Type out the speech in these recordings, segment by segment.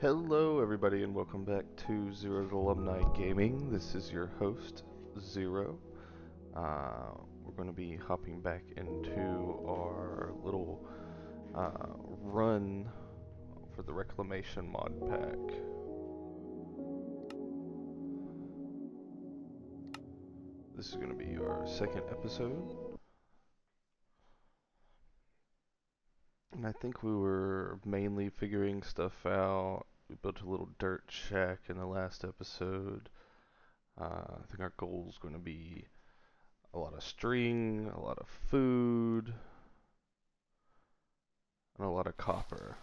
Hello, everybody, and welcome back to Zero's Alumni Gaming. This is your host, Zero. We're going to be hopping back into our little run for the Reclamation mod pack. This is going to be our second episode. And I think we were mainly figuring stuff out. We built a little dirt shack in the last episode. I think our goal is going to be a lot of string, a lot of food, and a lot of copper.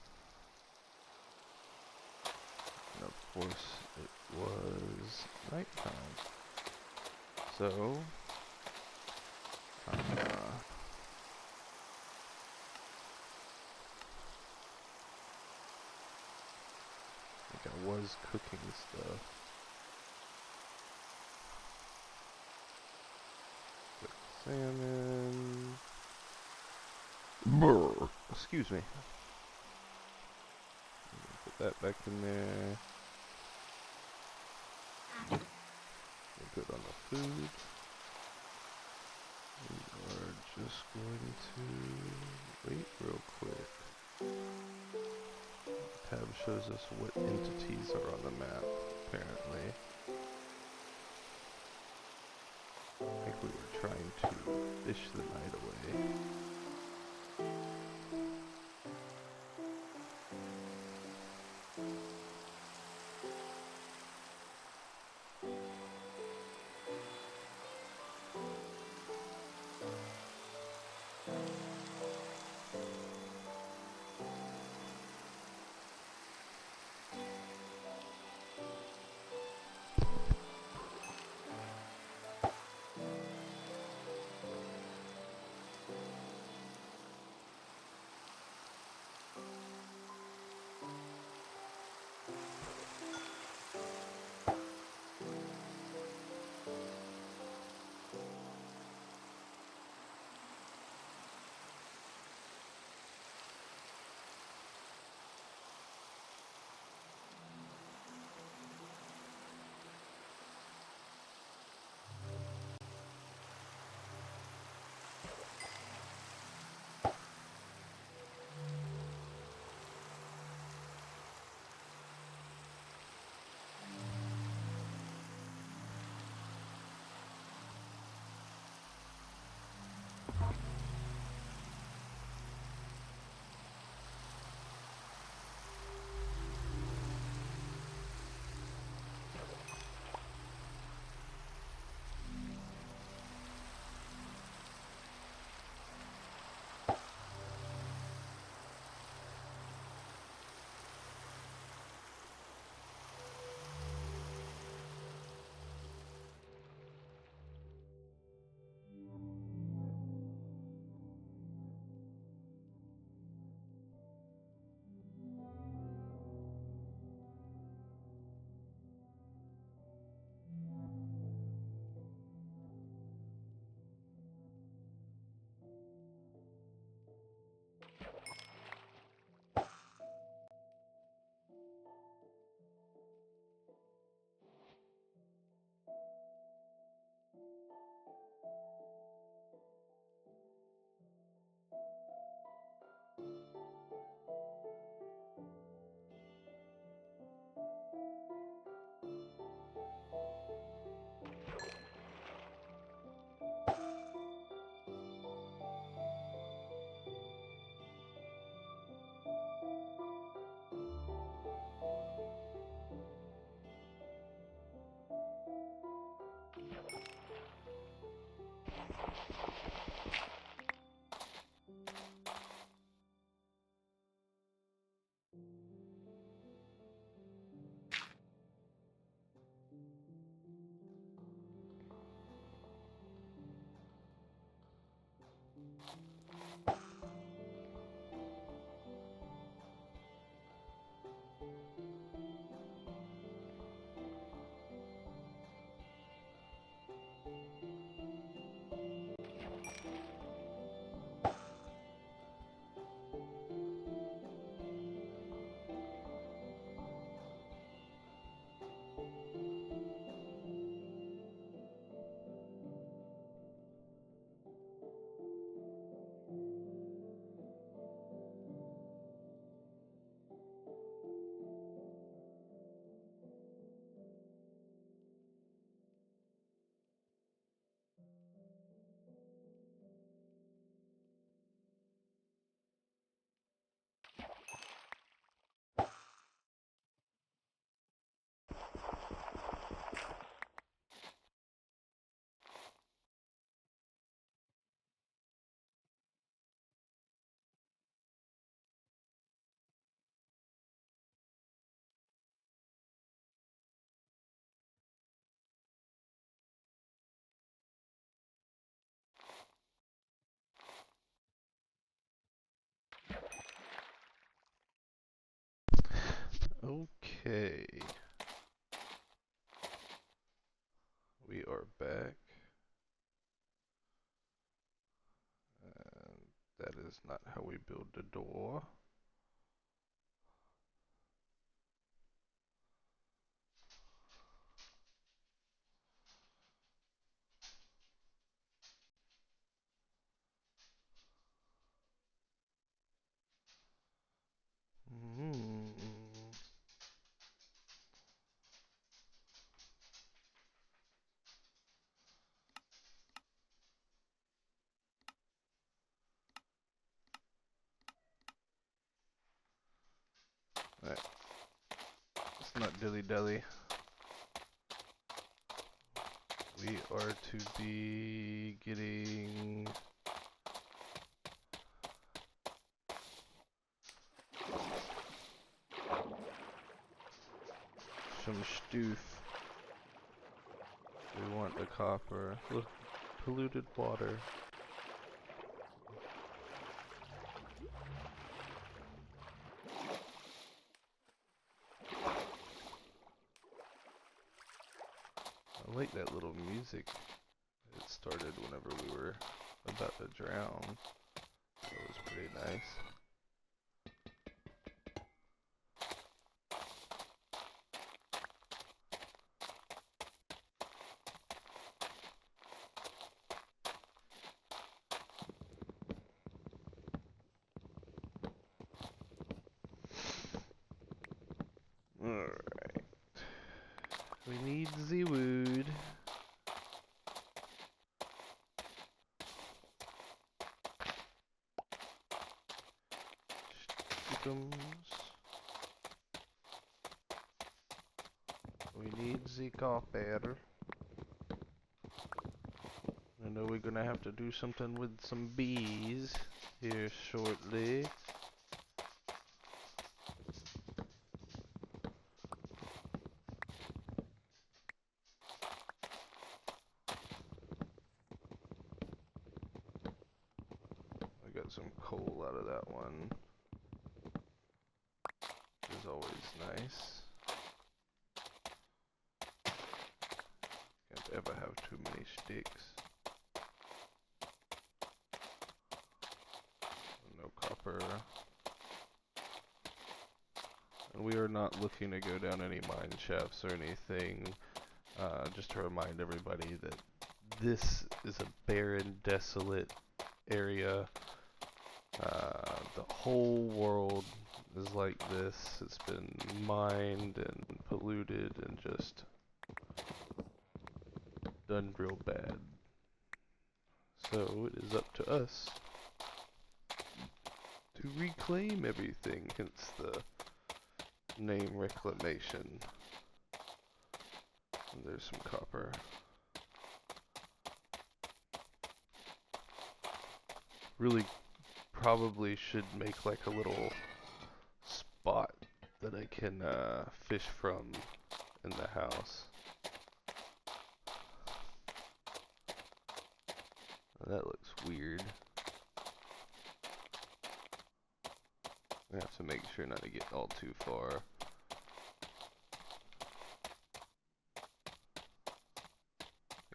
And of course, it was nighttime. So, I think I was cooking stuff. Salmon. Brr. Excuse me. Put that back in there. We're good on the food. We are just going to wait real quick. The tab shows us what entities are on the map, apparently. I think we were trying to fish the night away. Okay. We are back. And that is not how we build the door. Mm. Alright. It's not dilly-dally. We are to be getting some stoof. We want the copper. Look, polluted water. I like that little music it started whenever we were about to drown. That was pretty nice. Alright. We need the wood. Stickums. We need the copper. I know we're gonna have to do something with some bees here shortly. I got some coal out of that one, which is always nice. Can't ever have too many sticks. No copper. And we are not looking to go down any mine shafts or anything. Just to remind everybody that this is a barren, desolate area. The whole world is like this. It's been mined and polluted and just done real bad. So it is up to us to reclaim everything, hence the name Reclamation. And there's some copper. Really probably should make like a little spot that I can fish from in the house. That looks weird. I have to make sure not to get all too far.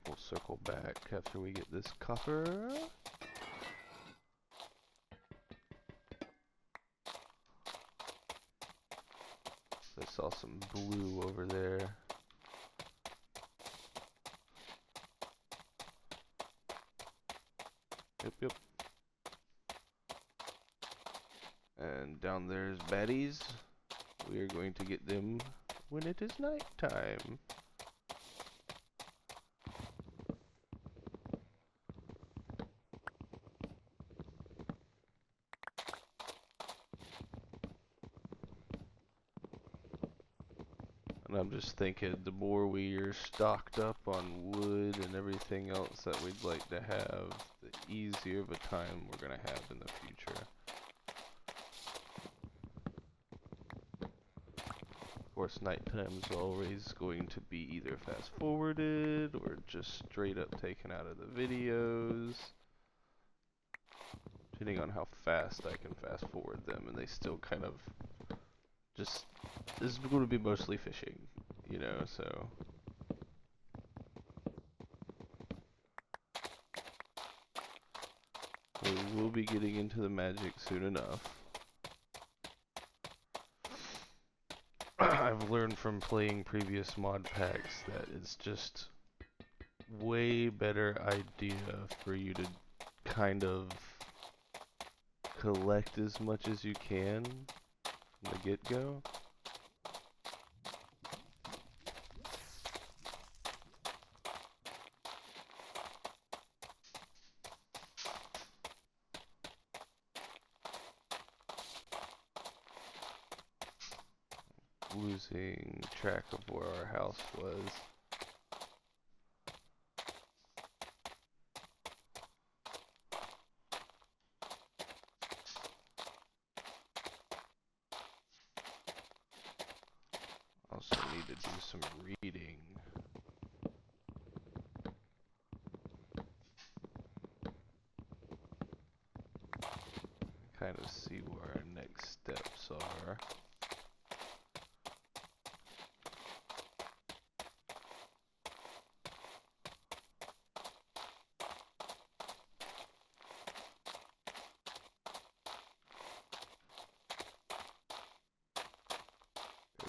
We'll circle back after we get this copper. I saw some blue over there. Yep. And down there's baddies. We are going to get them when it is night time. And I'm just thinking, the more we are stocked up on wood and everything else that we'd like to have, the easier of a time we're going to have in the future. Of course, nighttime is always going to be either fast forwarded or just straight up taken out of the videos, depending on how fast I can fast forward them, and they still kind of just this is going to be mostly fishing, you know, so. We will be getting into the magic soon enough. I've learned from playing previous mod packs that it's just way better idea for you to kind of collect as much as you can from the get-go. Losing track of where our house was. Also need to do some reading. Kind of see where our next steps are.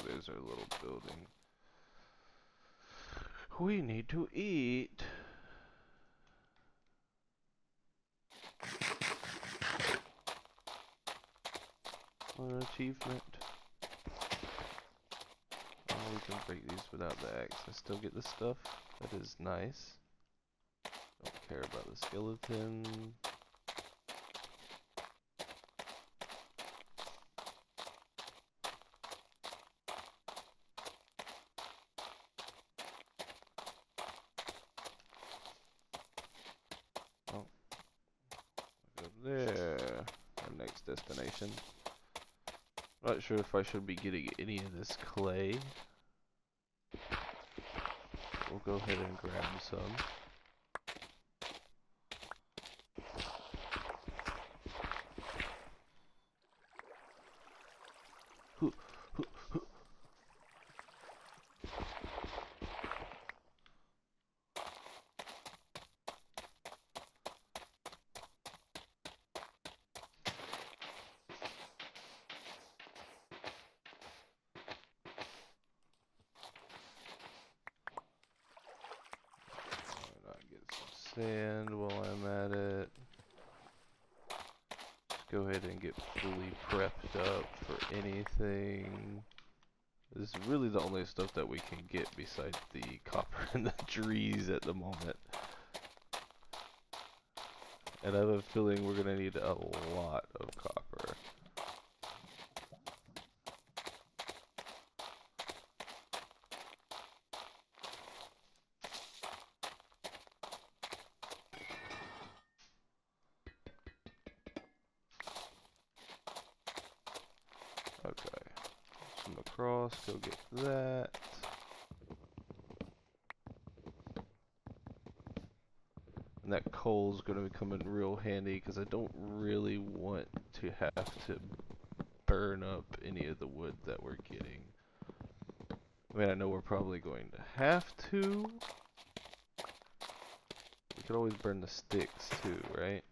There's our little building. We need to eat. An achievement. Oh, we can break these without the axe. I still get the stuff. That is nice. Don't care about the skeleton. Oh. Go there. Our next destination. Not sure if I should be getting any of this clay. We'll go ahead and grab some. Sand while I'm at it. Just go ahead and get fully prepped up for anything. This is really the only stuff that we can get besides the copper and the trees at the moment. And I have a feeling we're gonna need a lot of copper. Okay, swim across, go get that. And that coal's gonna come in real handy because I don't really want to have to burn up any of the wood that we're getting. I mean, I know we're probably going to have to. We could always burn the sticks too, right?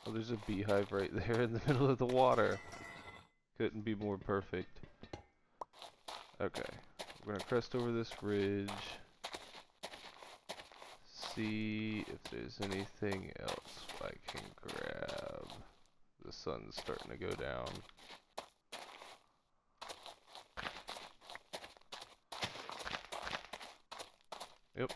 Oh, there's a beehive right there in the middle of the water. Couldn't be more perfect. Okay, we're gonna crest over this ridge. See if there's anything else I can grab. The sun's starting to go down. Yep.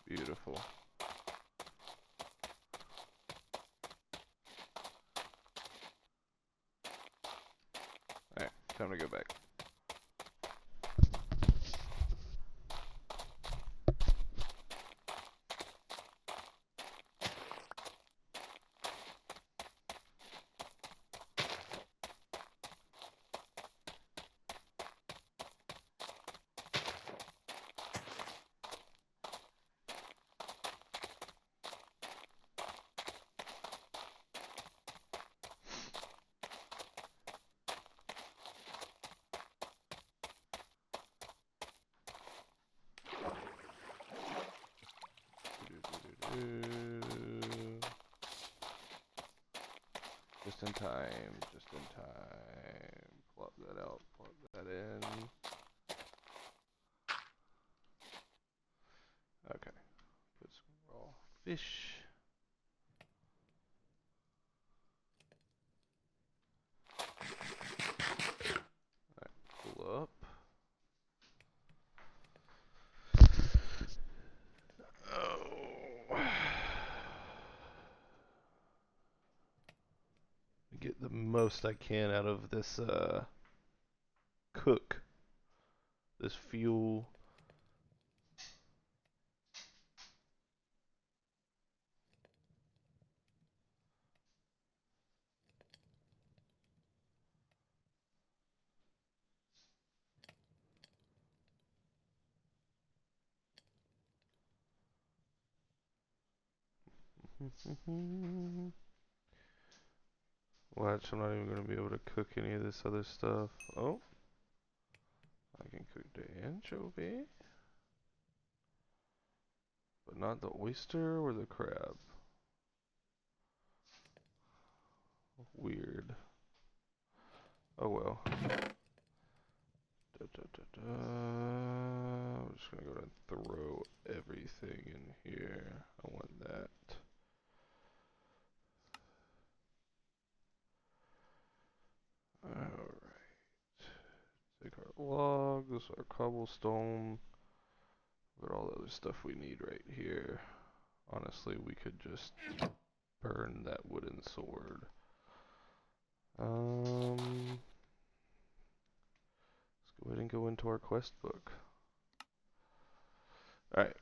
Beautiful. Alright, time to go back. Just in time, just in time. Plug that out, plug that in. Okay, put some raw fish. Alright, pull up. Oh. Get the most I can out of this cook, this fuel. Watch, I'm not even going to be able to cook any of this other stuff. Oh, I can cook the anchovy, but not the oyster or the crab. Weird. Oh well. I'm just going to go ahead and throw everything in here. I want that. Alright. Take our logs, our cobblestone. Got all the other stuff we need right here. Honestly, we could just burn that wooden sword. Let's go ahead and go into our quest book. Alright.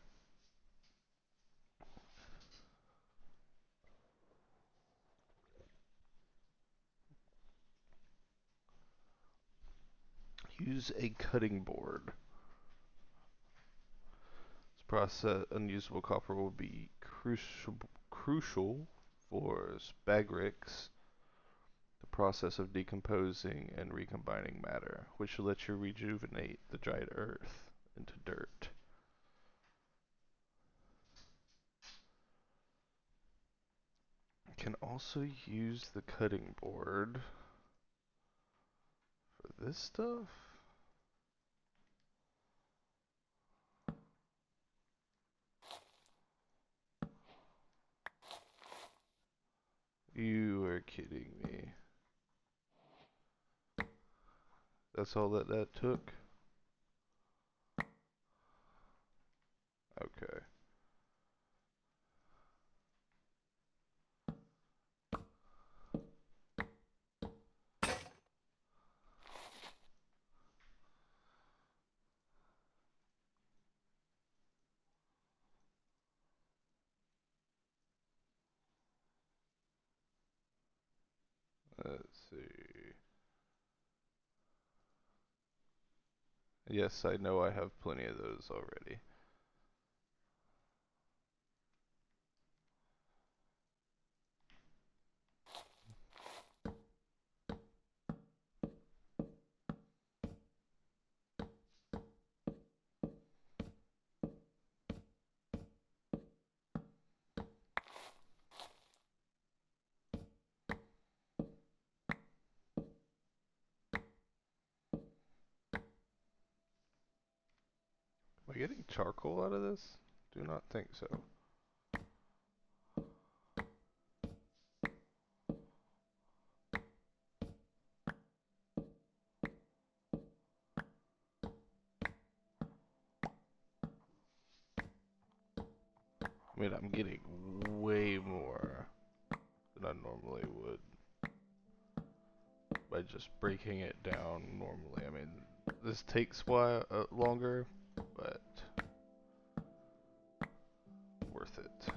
Use a cutting board. This process, unusable copper will be crucial for spagrix, the process of decomposing and recombining matter, which will let you rejuvenate the dried earth into dirt. Can also use the cutting board for this stuff. You are kidding me. That's all that took? Okay. Let's see. Yes, I know I have plenty of those already. I getting charcoal out of this? Do not think so. I mean, I'm getting way more than I normally would by just breaking it down normally. I mean, this takes longer, but worth it.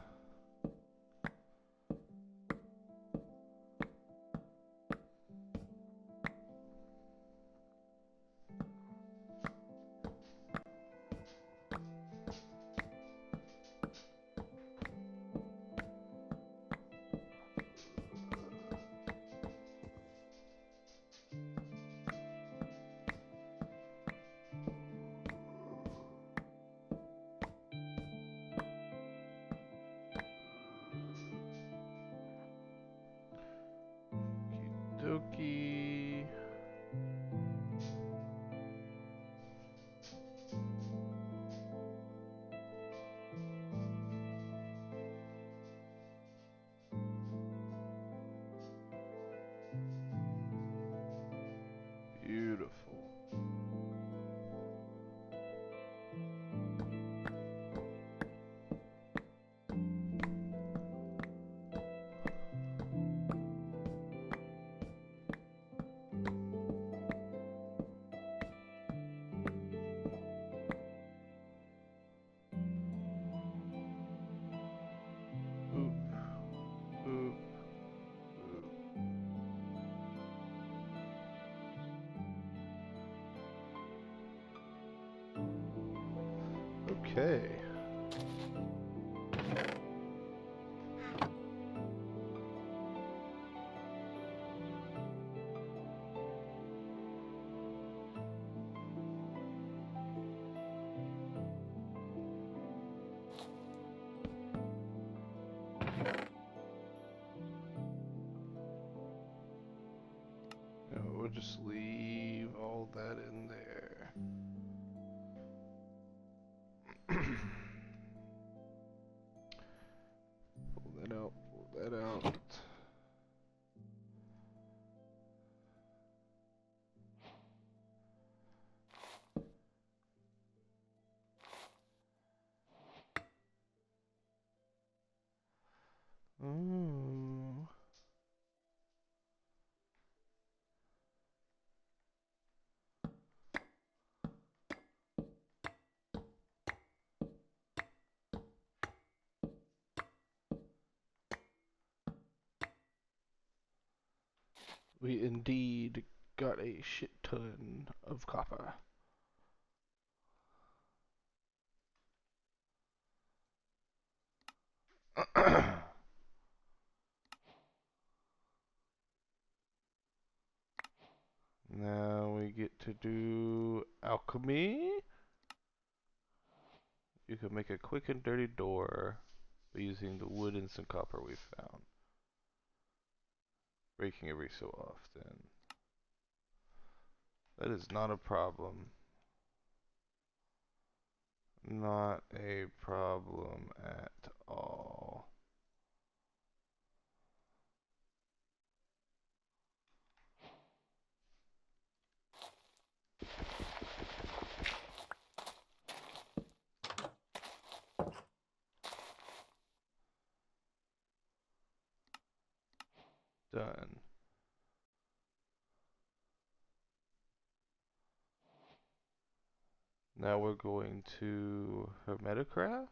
Okey-dokey. Beautiful. Oop, oop, oop. Okay. No, we'll just leave all that in there. Pull that out, pull that out. Ooh. We indeed got a shit ton of copper. Now we get to do alchemy. You can make a quick and dirty door by using the wood and some copper we found. Breaking every so often. That is not a problem. Not a problem at all. Done. Now we're going to Hermetacraft.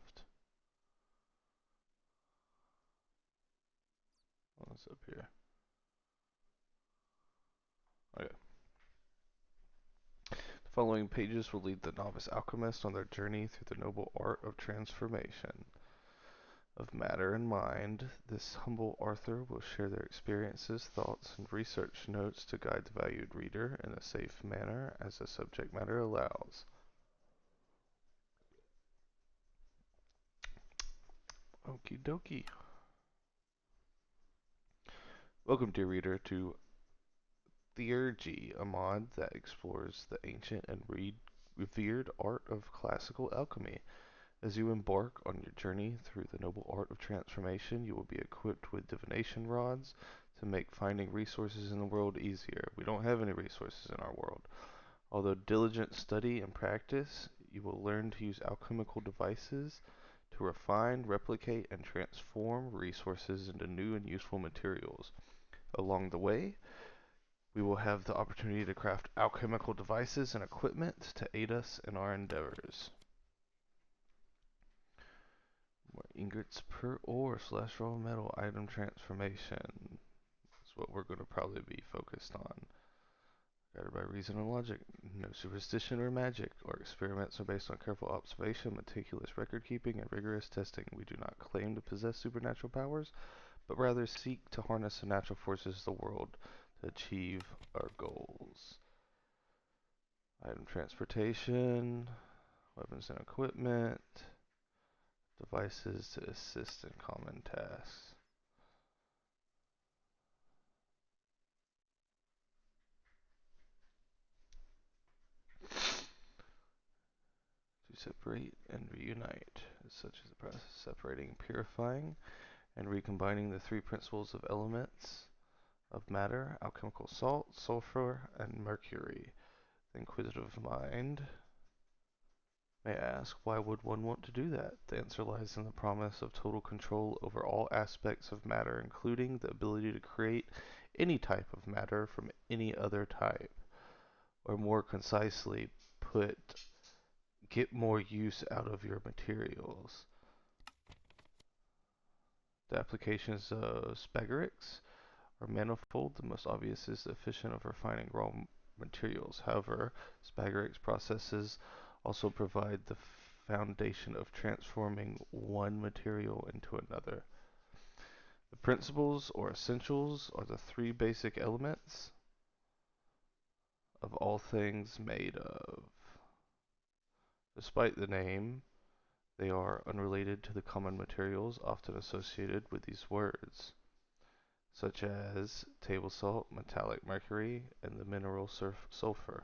What's up here? Okay. The following pages will lead the novice alchemist on their journey through the noble art of transformation of matter and mind. This humble author will share their experiences, thoughts, and research notes to guide the valued reader in a safe manner as the subject matter allows. Okie dokie. Welcome, dear reader, to Theurgy, a mod that explores the ancient and revered art of classical alchemy. As you embark on your journey through the noble art of transformation, you will be equipped with divination rods to make finding resources in the world easier. We don't have any resources in our world. Although diligent study and practice, you will learn to use alchemical devices to refine, replicate, and transform resources into new and useful materials. Along the way, we will have the opportunity to craft alchemical devices and equipment to aid us in our endeavors. More ingots per ore slash raw metal item transformation. That's what we're going to probably be focused on. Guided by reason and logic. No superstition or magic. Our experiments are based on careful observation, meticulous record keeping, and rigorous testing. We do not claim to possess supernatural powers, but rather seek to harness the natural forces of the world to achieve our goals. Item transportation, weapons and equipment, devices to assist in common tasks. To separate and reunite, such as the process of separating, purifying, and recombining the three principles of elements of matter, alchemical salt, sulfur, and mercury. The inquisitive mind may ask, why would one want to do that? The answer lies in the promise of total control over all aspects of matter, including the ability to create any type of matter from any other type. Or more concisely put, get more use out of your materials. The applications of spagyrics are manifold. The most obvious is the efficient of refining raw materials. However, spagyrics processes also provide the foundation of transforming one material into another. The principles or essentials are the three basic elements of all things made of. Despite the name, they are unrelated to the common materials often associated with these words, such as table salt, metallic mercury, and the mineral sulfur.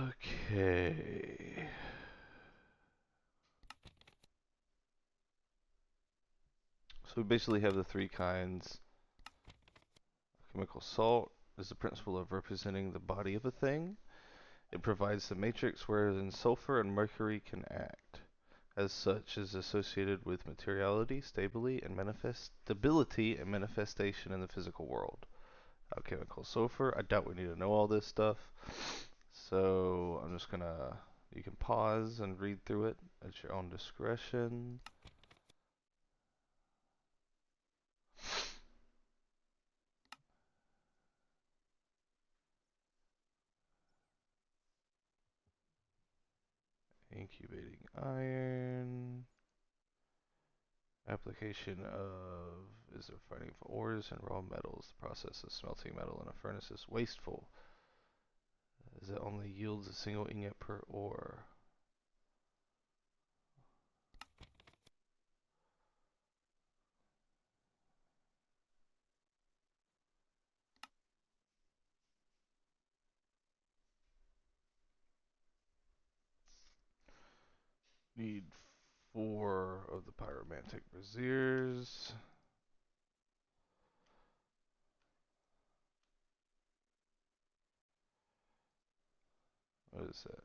Okay. So we basically have the three kinds. Chemical salt is the principle of representing the body of a thing. It provides the matrix wherein sulfur and mercury can act. As such, is associated with materiality, stability, and manifestation in the physical world. Alchemical sulfur. I doubt we need to know all this stuff. So I'm just gonna, you can pause and read through it at your own discretion. Incubating iron. Application of is refining of ores and raw metals. The process of smelting metal in a furnace is wasteful, as it only yields a single ingot per ore. Need 4 of the pyromantic braziers. What is that?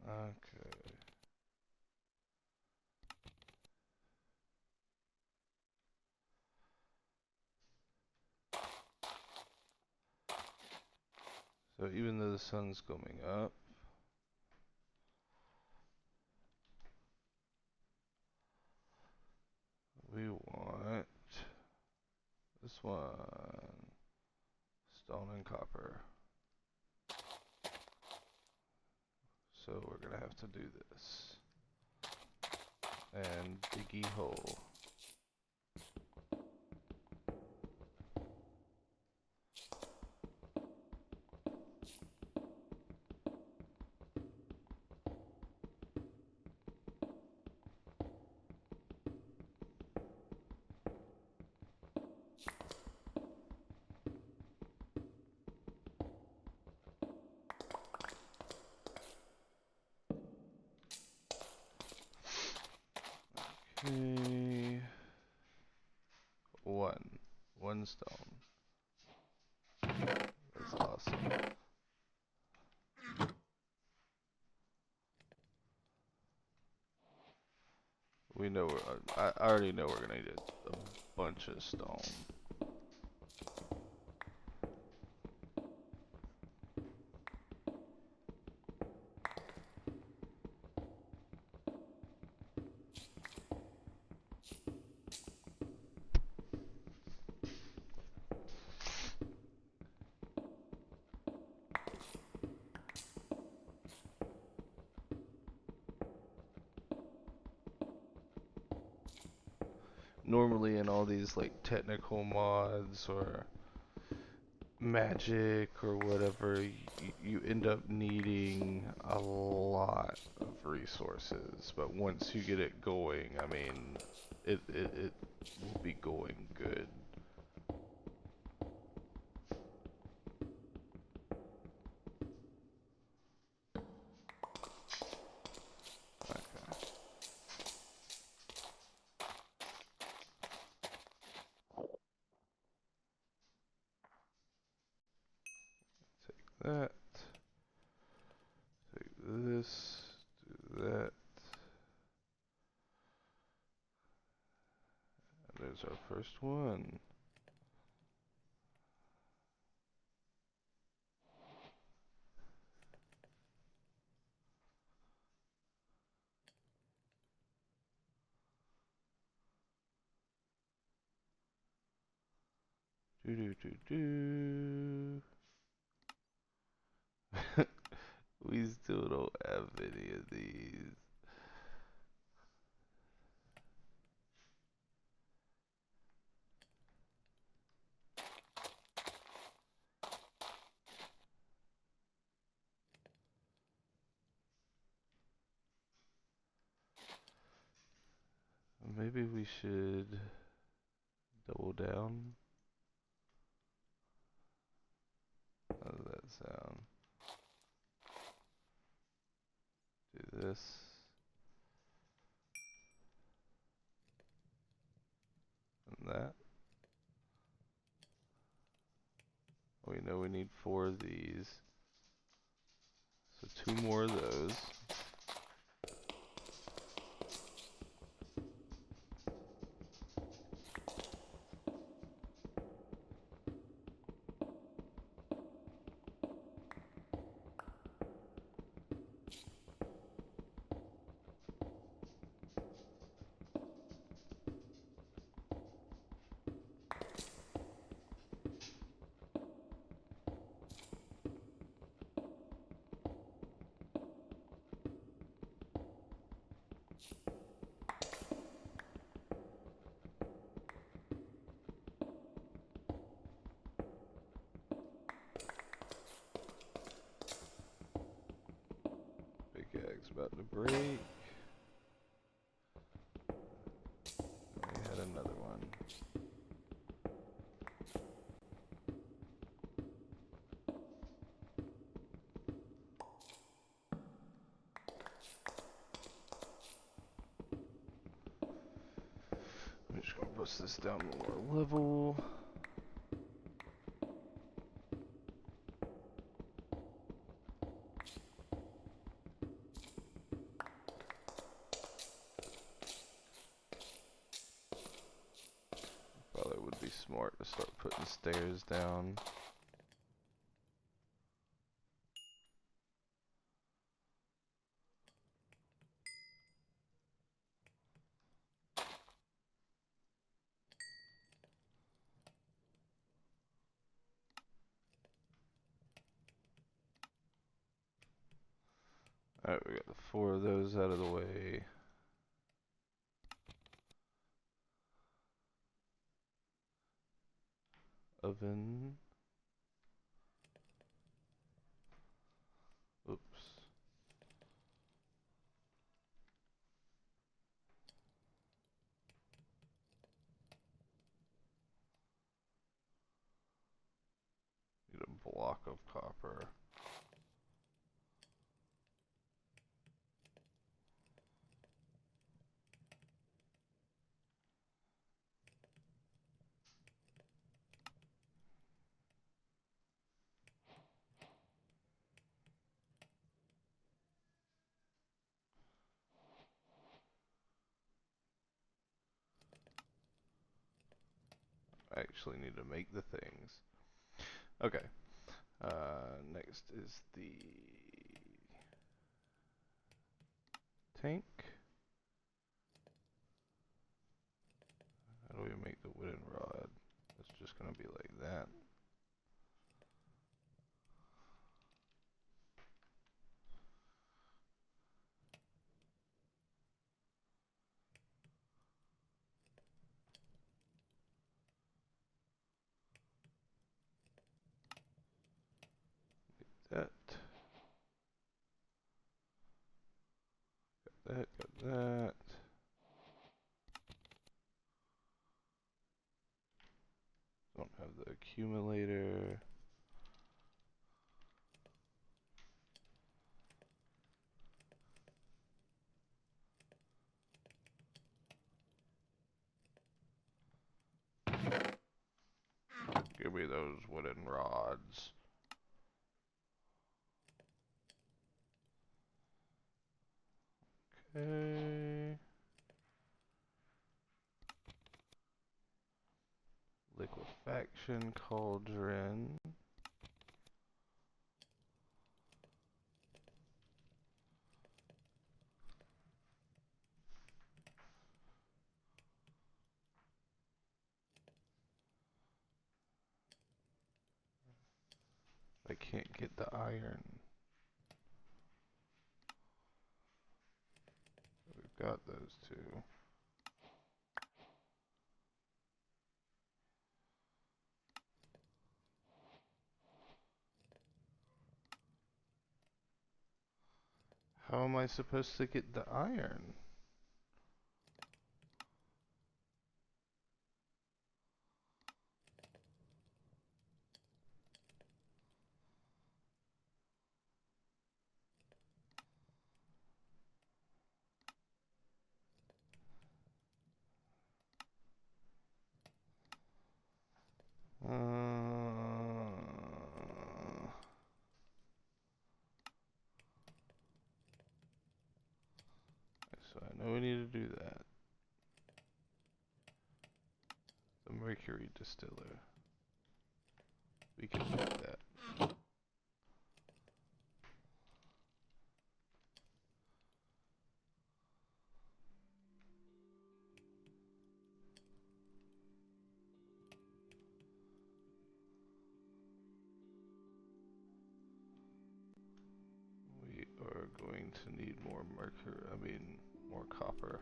Okay. So even though the sun's coming up, Stone and copper. So we're gonna have to do this. And diggy hole. Okay. One stone. That's awesome. We know I already know we're gonna need a bunch of stone. Normally in all these like technical mods or magic or whatever, you end up needing a lot of resources, but once you get it going, I mean, it will be going good. Okay. Take that. Take this. Do that. And there's our first one. Do do do do. We still don't have any of these. Maybe we should double down. How does that sound? Do this. And that. We know we need 4 of these. So 2 more of those. Big Ag's about to break. We had another one. I'm just gonna push this down one more level. Probably would be smart to start putting stairs down. Alright, we got the 4 of those out of the way. Oven. Oops. Need a block of copper. I actually need to make the things. Okay. Next is the tank. How do we make the wooden rod? It's just gonna be like that. That. Got that. Don't have the accumulator. Give me those wooden rods. Okay. Liquefaction cauldron. I can't get the iron. We've got those two. How am I supposed to get the iron? So I know we need to do that. The mercury distiller. We can do that. We are going to need more more copper.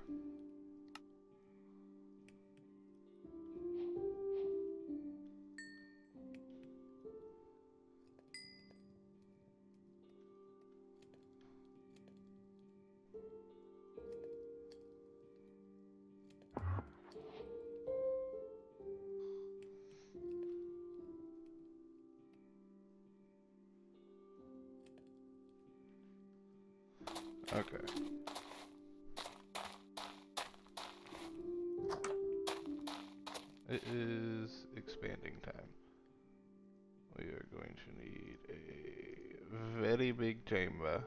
Okay. It is expanding time. We are going to need a very big chamber.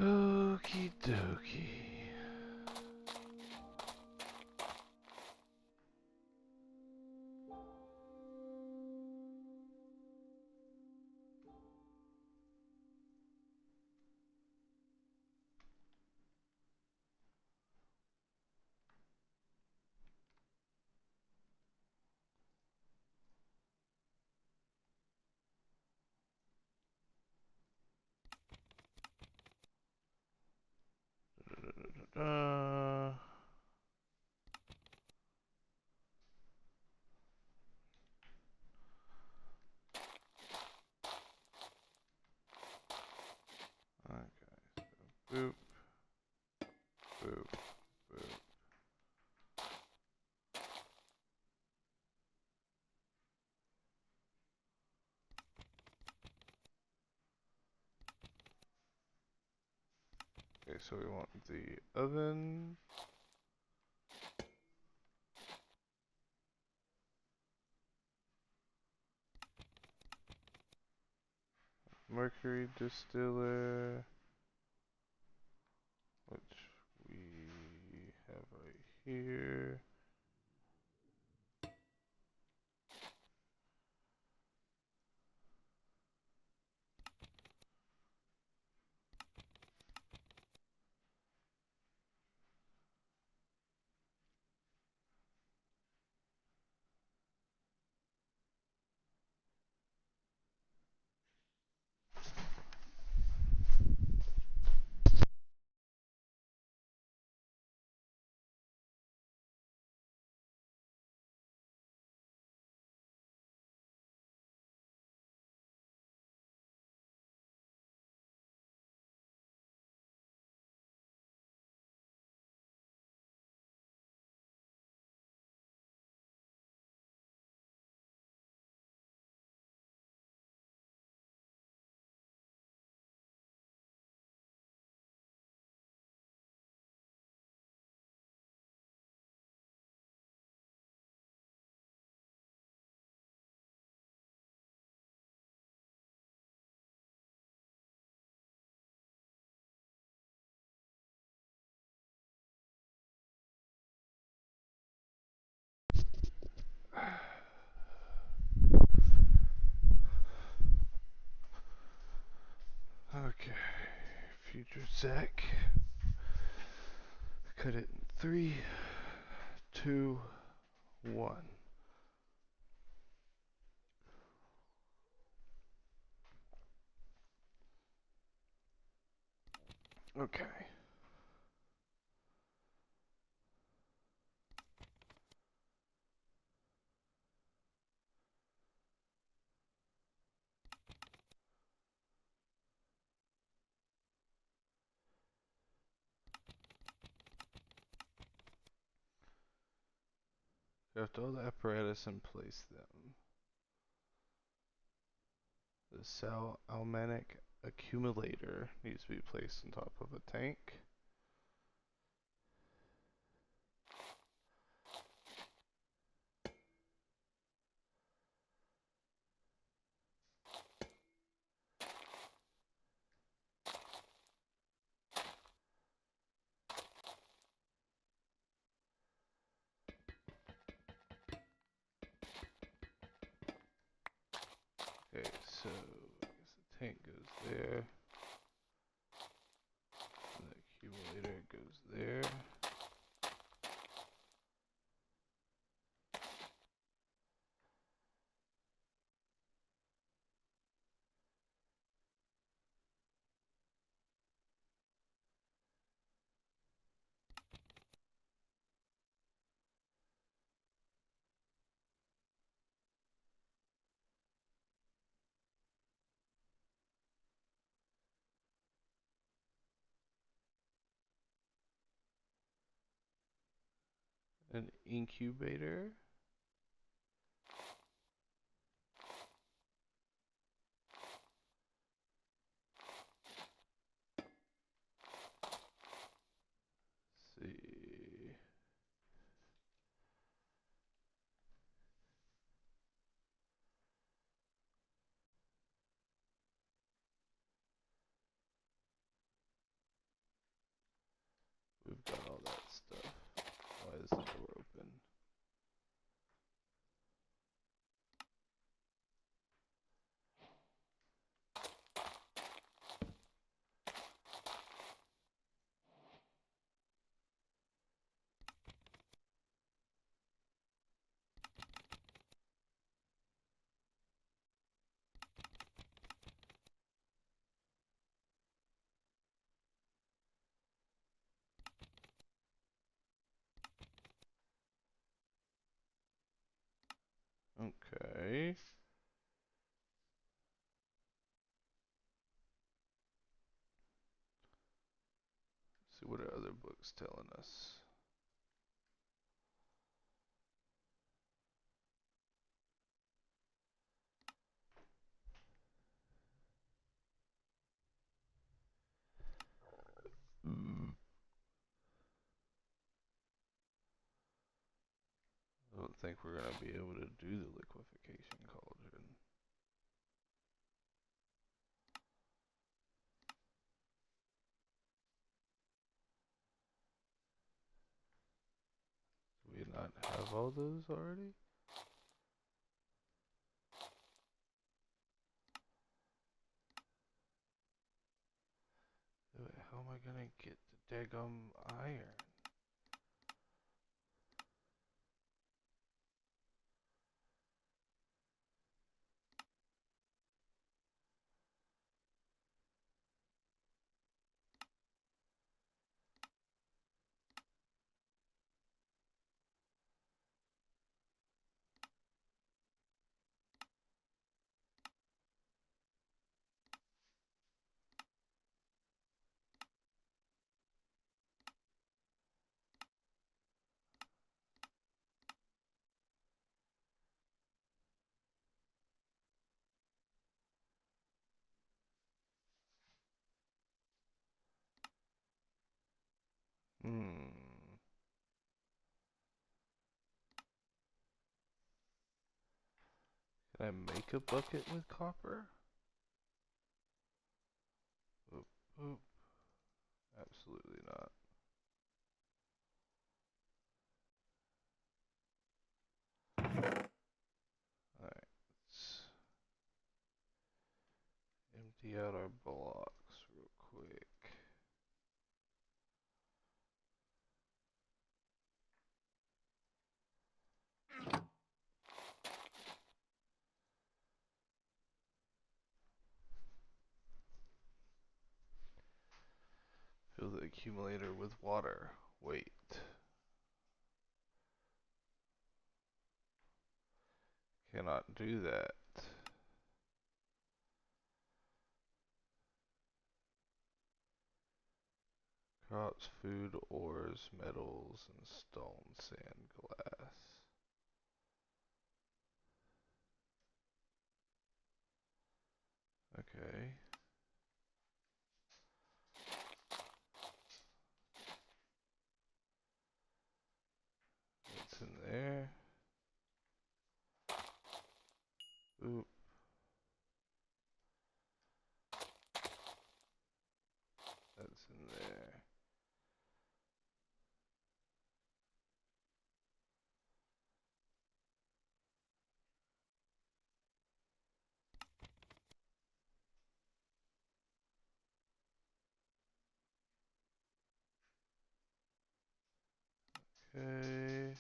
Okie dokie. Uh, okay, so boop, boop, boop. Okay, so we want the oven. Mercury distiller, which we have right here. Okay, future sec. Cut it in 3, 2, 1. Okay. You have all the apparatus in place then. The cell almanic accumulator needs to be placed on top of a tank. Okay, so I guess the tank goes there. And the accumulator goes there. An incubator. Let's see. dog's telling us. I don't think we're going to be able to do the liquefaction cauldron. Do we not have all those already? Wait, how am I going to get the daggum iron? Hmm. Can I make a bucket with copper? Oop, oop. Absolutely not. Alright, let's empty out our blocks real quick. Fill the accumulator with water. Wait. Cannot do that. Crops, food, ores, metals, and stone, sand, glass. Okay. It's in there. Oop. That's in there. Okay.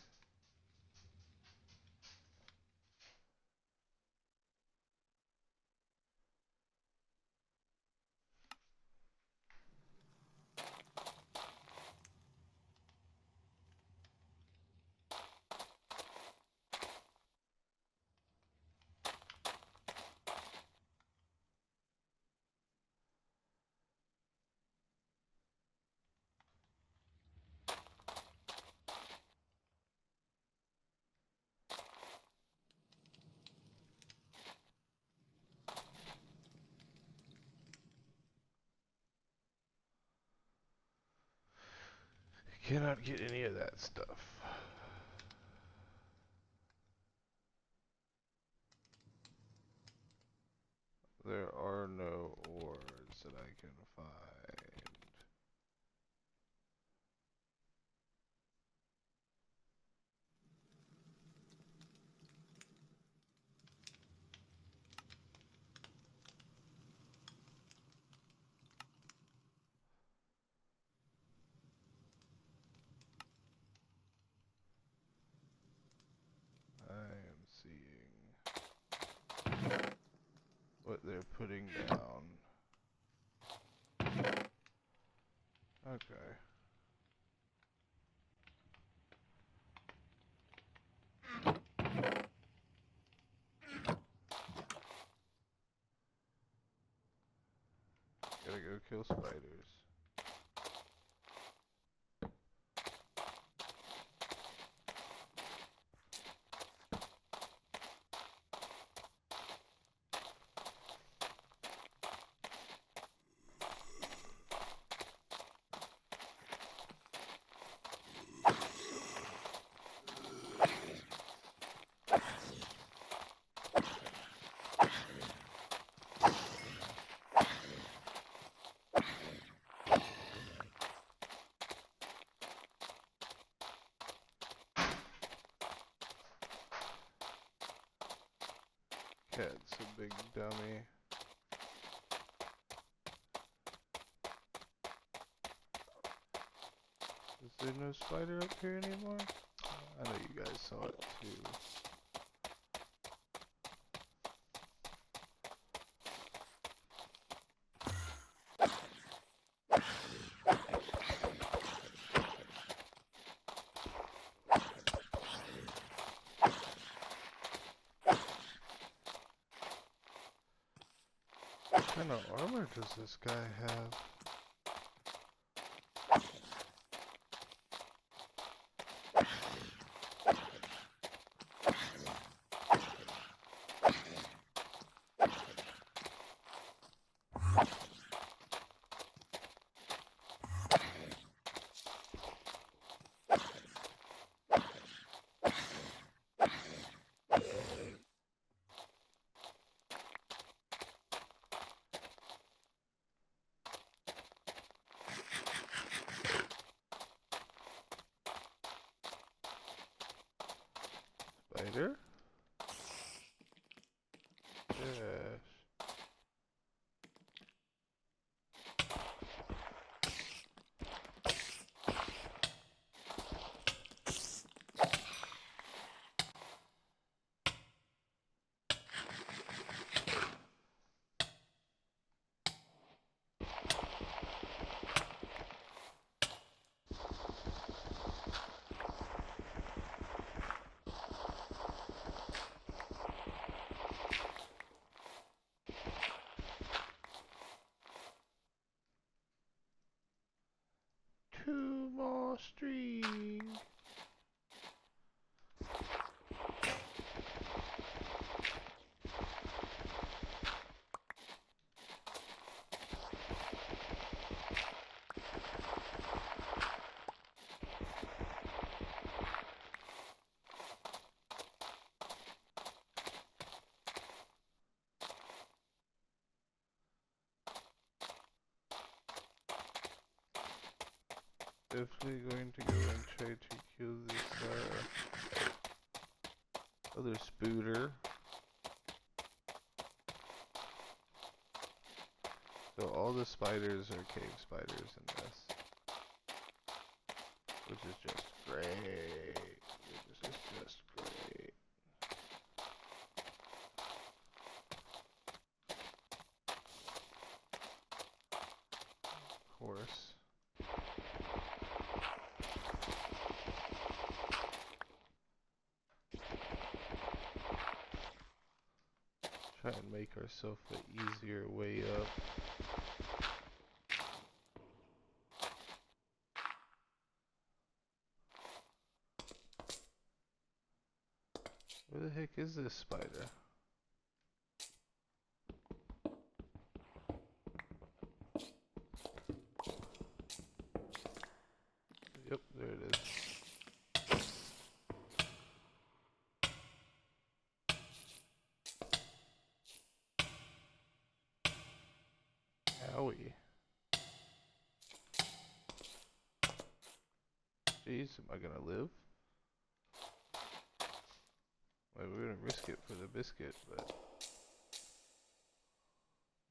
Cannot get any of that stuff. There are no ores that I can find. I am seeing what they're putting down. Okay. Gotta go kill spiders. Cat's a big dummy. Is there no spider up here anymore? I know you guys saw it too. What kind of armor does this guy have? Spider? Yes. Two more string. Definitely going to go and try to kill this other spooter. So all the spiders are cave spiders in this, which is just great. This is just great. Of course. Try and make ourselves an easier way up. Where the heck is this spider? Yep, there it is. Owie. Jeez, am I gonna live? Well, we're gonna risk it for the biscuit, but...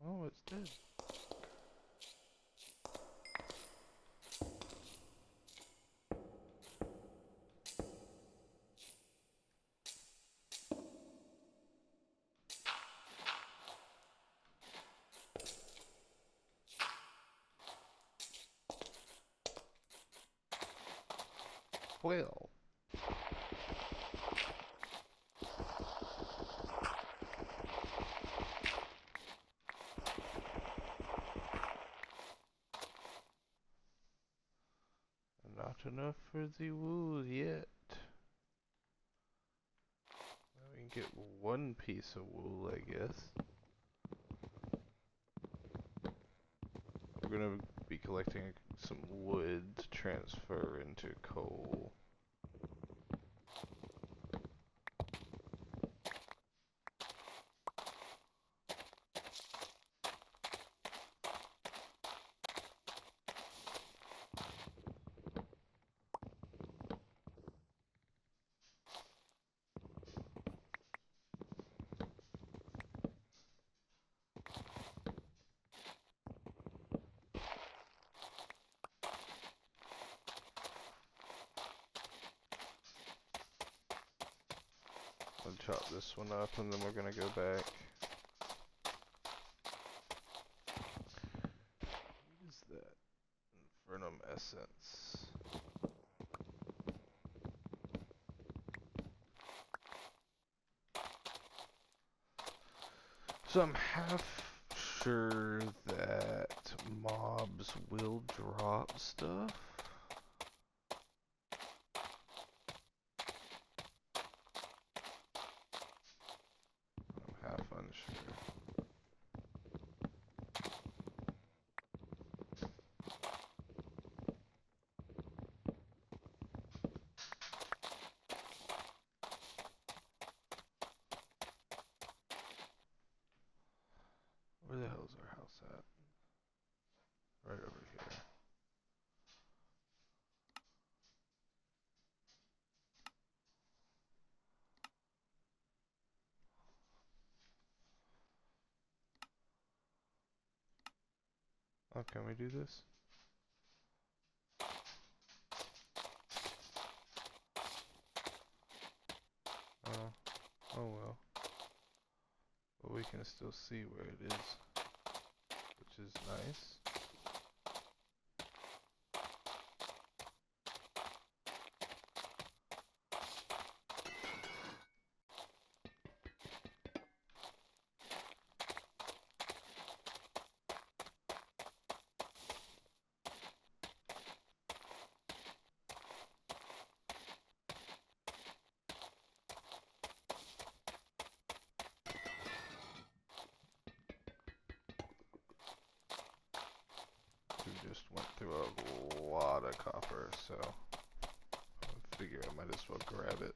Oh, it's dead. Well. Not enough for the wool yet. We can get one piece of wool, I guess. We're gonna be collecting some wood to transfer into coal. I'll chop this one up and then we're gonna go back. What is that? Infernum Essence. So I'm half sure that mobs will drop stuff. I'm half unsure. Where the hell is our house at? Right over here. Oh, can we do this? Oh, oh well. But we can still see where it is, which is nice. We just went through a lot of copper, so I figure I might as well grab it.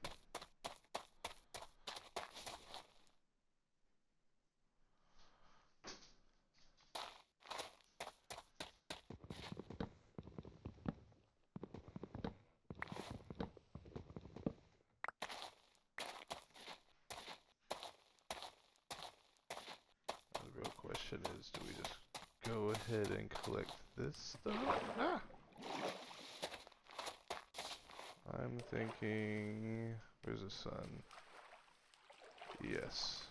The real question is, do we just go ahead and collect this stuff? Ah! I'm thinking, where's the sun? Yes.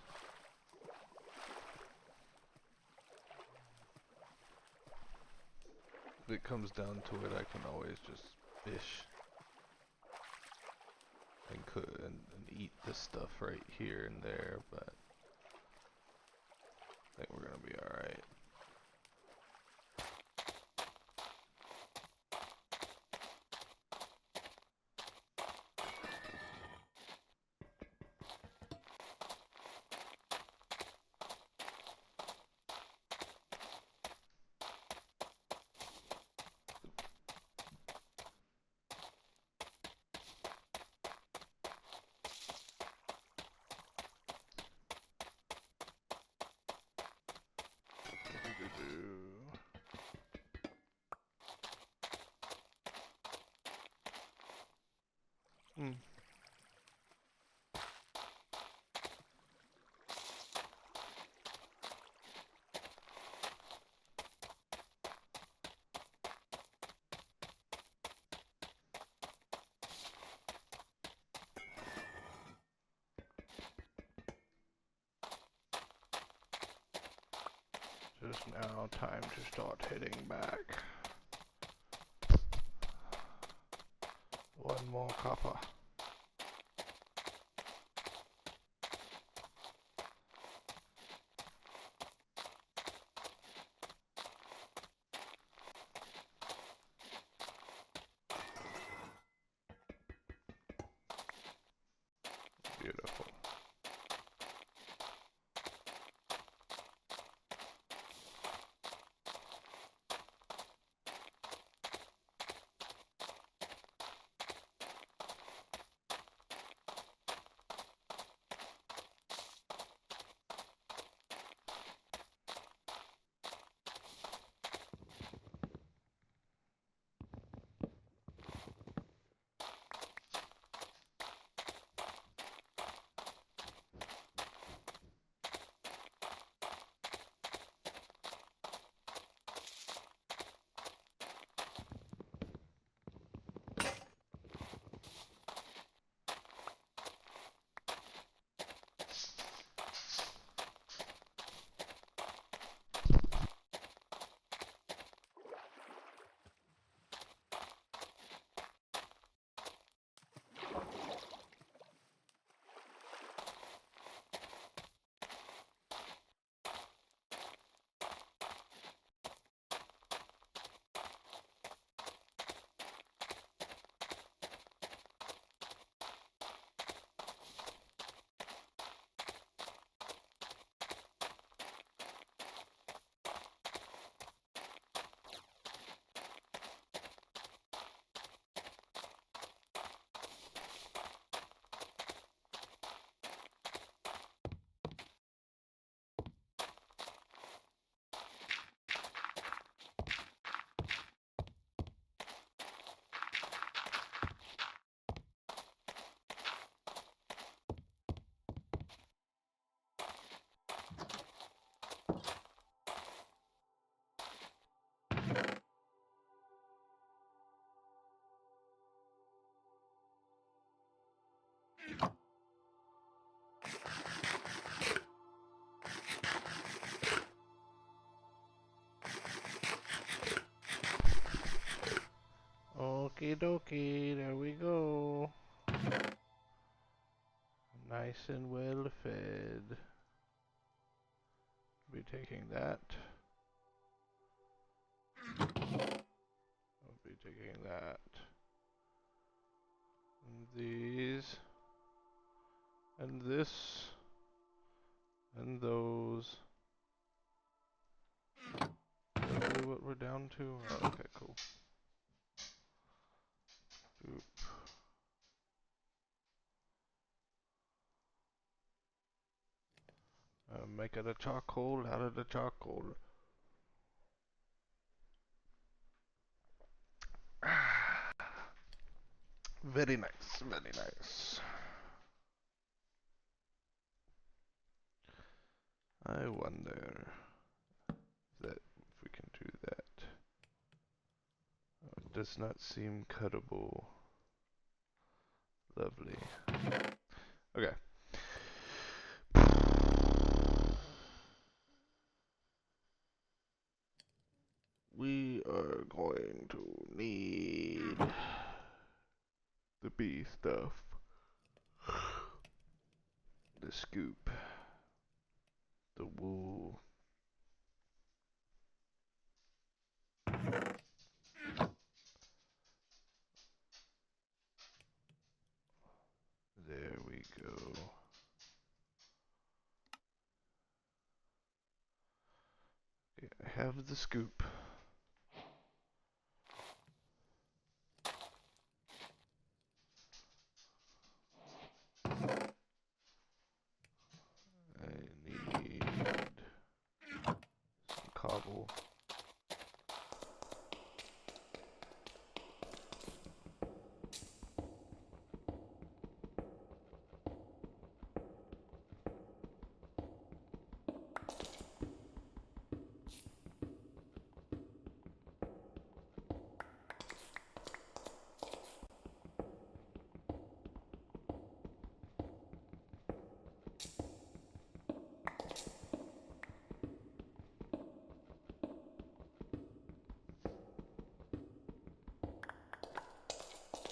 If it comes down to it, I can always just fish and cook and eat this stuff right here and there, but I think we're gonna be alright. Hmm. Just now time to start heading back. One more copper. Beautiful. Okie dokie, there we go. Nice and well fed. Be taking that. I'll be taking that. And these. And this. And those. Is that really what we're down to? Oh, okay, cool. Oop. Make it a charcoal out of the charcoal. Very nice, very nice. I wonder that if we can do that. It does not seem cuttable. Lovely. Okay. We are going to need the bee stuff. The scoop. The wool. There we go. Okay, I have the scoop. I need some cobble.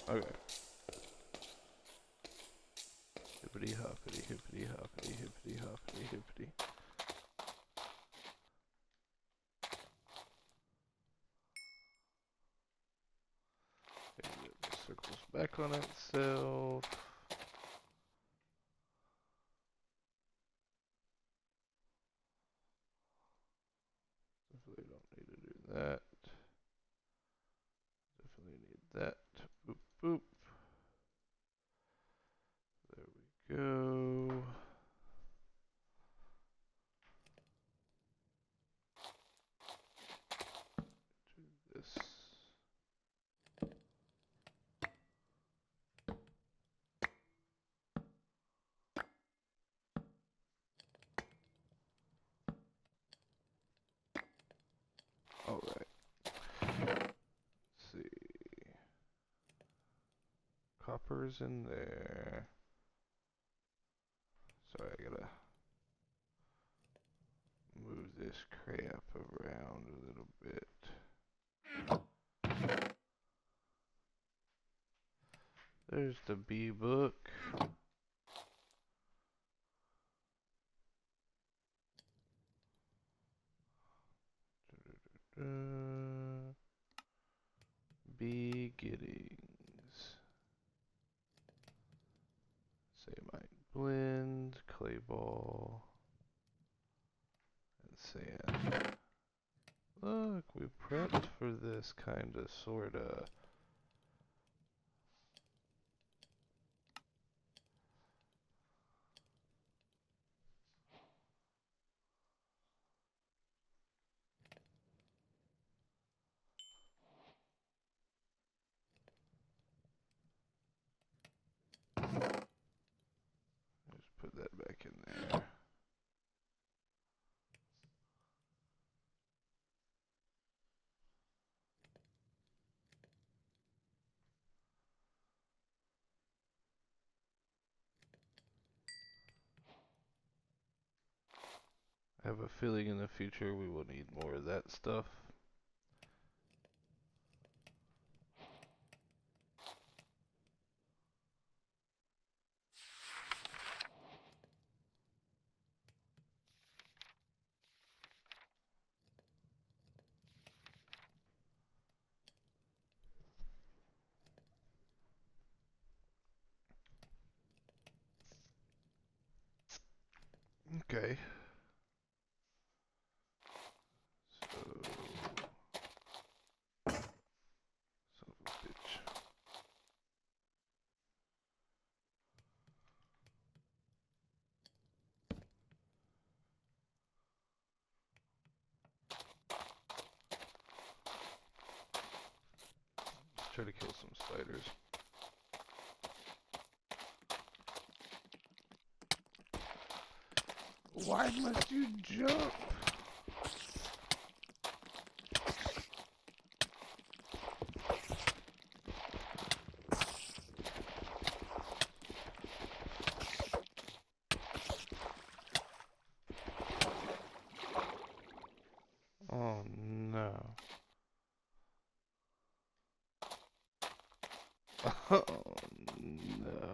Okay. Hippity hoppity, hippity hoppity, hippity hoppity, hippity. Okay, it circles back on itself. Definitely don't need to do that. Definitely need that. Boop, boop. There we go. Do this. Alright. Let's see. Copper's in there. Sorry, I gotta move this crap around a little bit. There's the bee book. Bee gettings. Samite blend, clay ball, and sand. Look, we prepped for this kinda, sorta. Just put that back in there. I have a feeling in the future we will need more of that stuff. Okay. Son of a bitch. Let's try to kill some spiders. Why must you jump? Oh no. Oh no.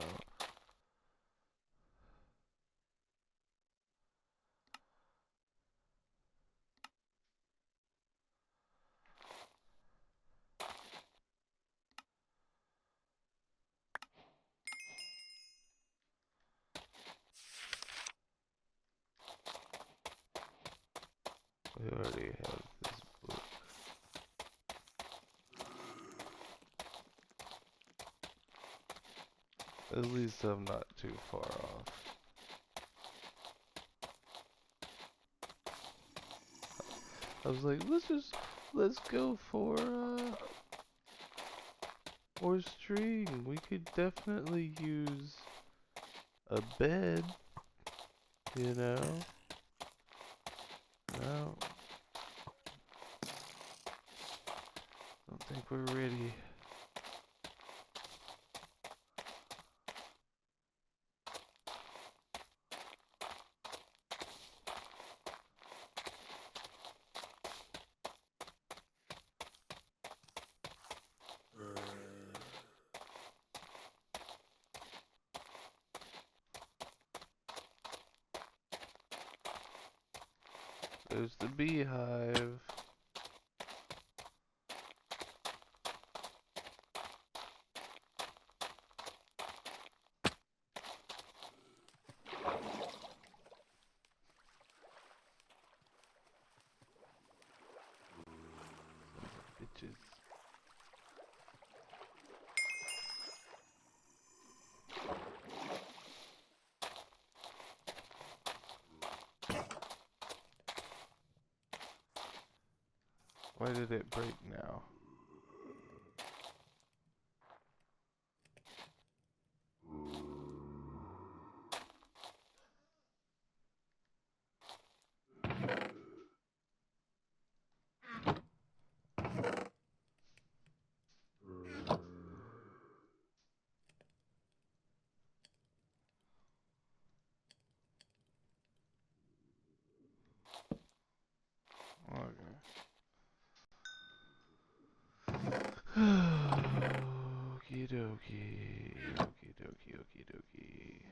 We already have this book. At least I'm not too far off. I was like, let's go for more string. We could definitely use a bed, you know? No. Don't think we're ready. There's the beehive. Bitches. Why did it break now? Okay. Okie dokie. Okie dokie, okie dokie.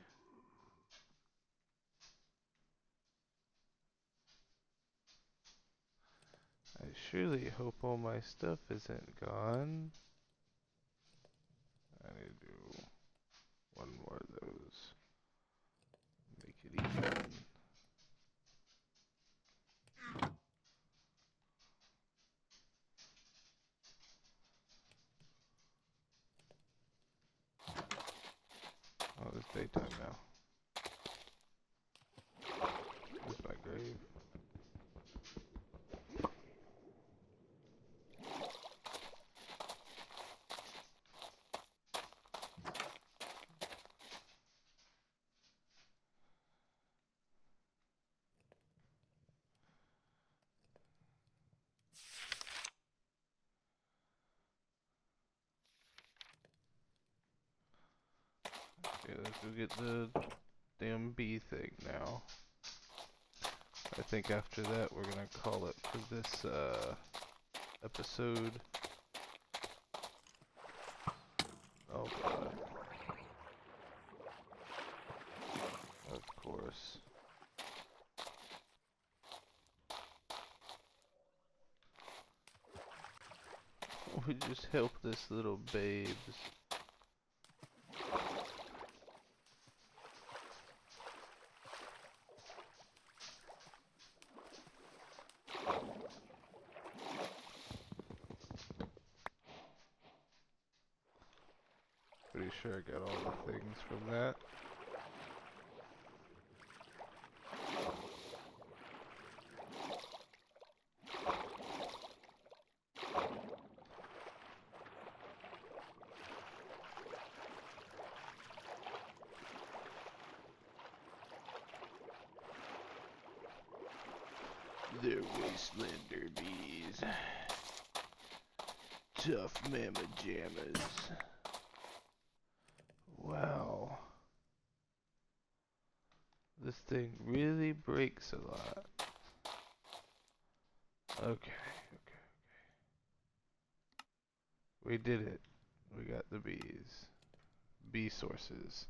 I surely hope all my stuff isn't gone. I need to do one more of those. Make it even. Oh, it's daytime now. This is my grave. Okay, let's go get the damn bee thing now. I think after that we're gonna call it for this episode. Oh god. Of course. We just help this little babes. Pretty sure I got all the things from that. They're wastelander bees. Tough mama jammas. Wow. This thing really breaks a lot. Okay. We did it. We got the bees. Bee sources.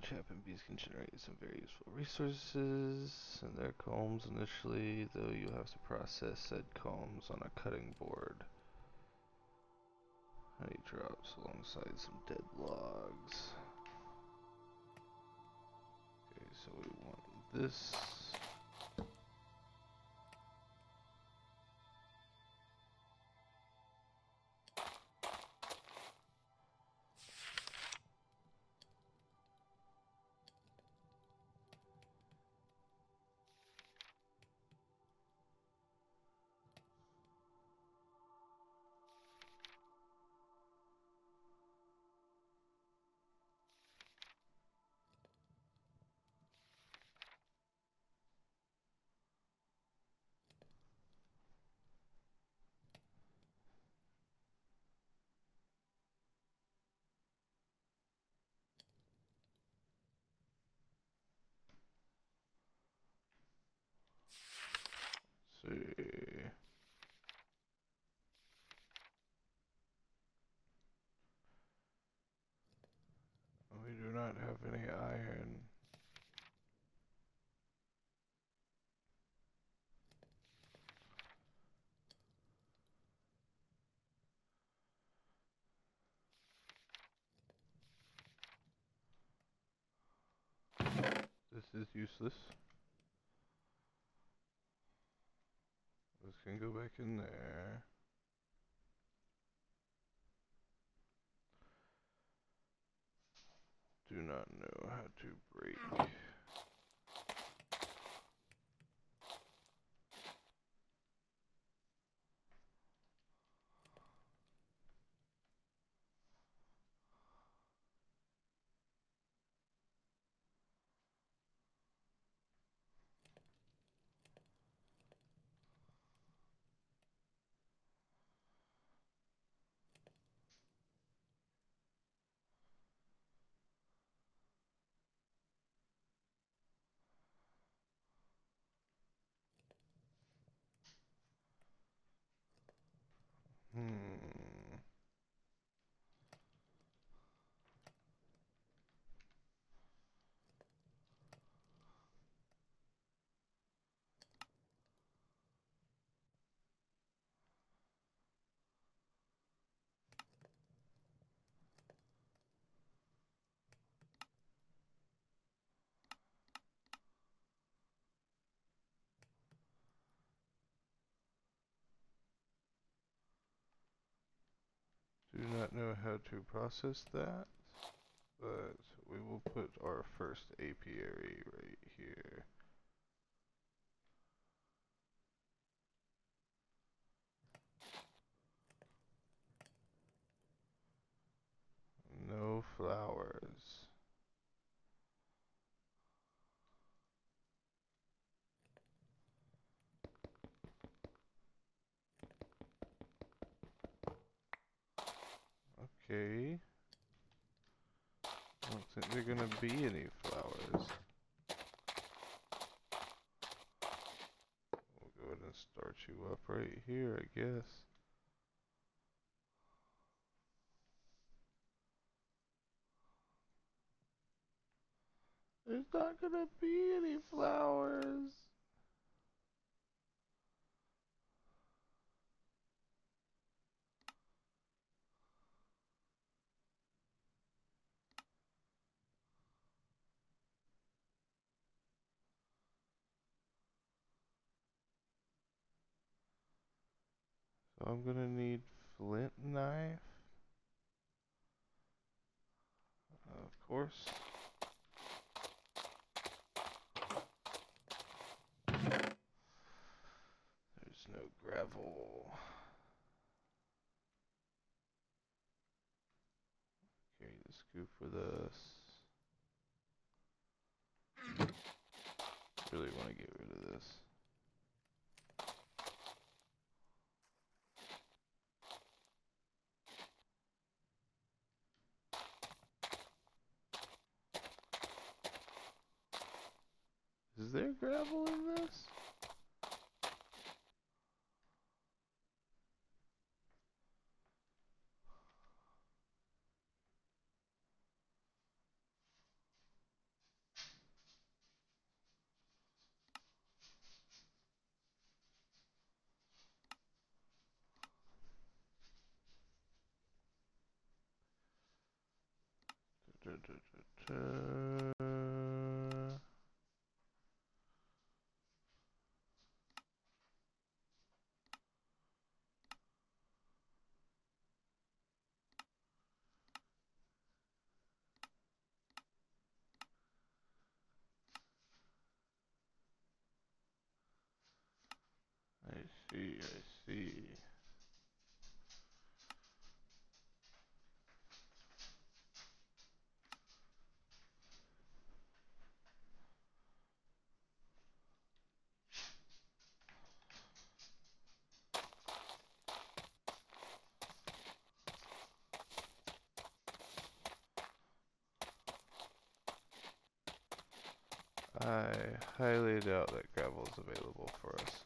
Chapping bees can generate some very useful resources in their combs initially, though you have to process said combs on a cutting board. Honey drops alongside some dead logs. Okay, so we want this. See. We do not have any iron. This is useless. This can go back in there. Do not know how to break. Do not know how to process that, but we will put our first apiary right here. No flowers. Okay. don't think there are gonna be any flowers. We'll go ahead and start you up right here, I guess. There's not gonna be any flowers. So I'm gonna need flint knife, of course. There's no gravel. Carry the scoop with us. Really want to get rid of this. Is there gravel in this? Da, da, da, da. I see, I see. I highly doubt that gravel is available for us.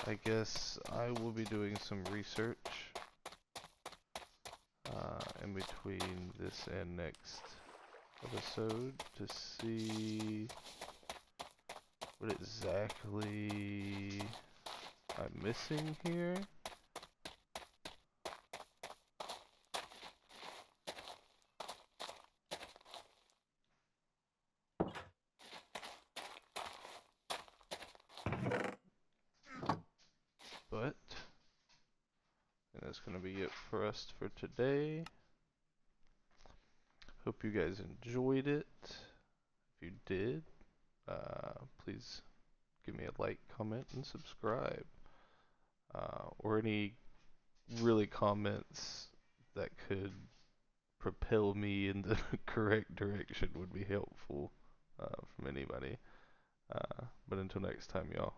I guess I will be doing some research in between this and next episode to see what exactly I'm missing here. But and that's going to be it for us for today. Hope you guys enjoyed it. If you did, please give me a like, comment, and subscribe. Or any really comments that could propel me in the correct direction would be helpful from anybody. But until next time, y'all.